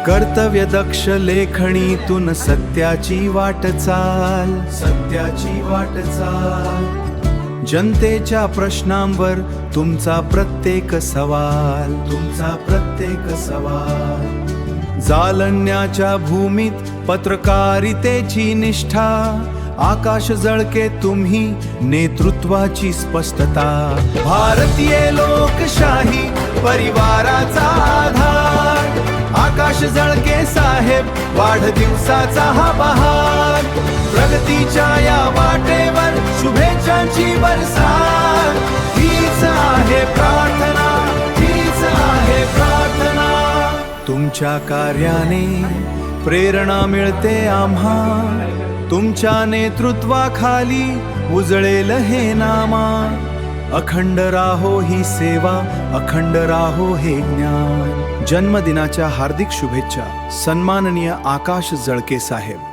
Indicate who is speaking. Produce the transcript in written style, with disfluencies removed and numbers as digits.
Speaker 1: कर्तव्य दक्ष लेखणीतून सत्याची वाटचाल, सत्याची वाटचाल. जनतेच्या प्रश्नांवर तुमचा प्रत्येक सवाल, तुमचा प्रत्येक सवाल. जालन्याच्या भूमीत पत्रकारितेची निष्ठा, आकाश जळके तुम्ही नेतृत्वाची स्पष्टता. भारतीय लोकशाही परिवाराचा आधार, आकाश जळके साहेब वाढदिवसाचा हा बहार. प्रगतीच्या या वाटेवर शुभेच्छांची बरसात. हीच आहे प्रार्थना, हीच आहे प्रार्थना. तुमच्या कार्याने प्रेरणा मिळते आम्हा, तुमच्या नेतृत्वाखाली उजळेल हे नामा. अखंड राहो ही सेवा, अखंड राहो हे ज्ञान. जन्मदिनाच्या हार्दिक शुभेच्छा सन्माननीय आकाश जळके साहेब.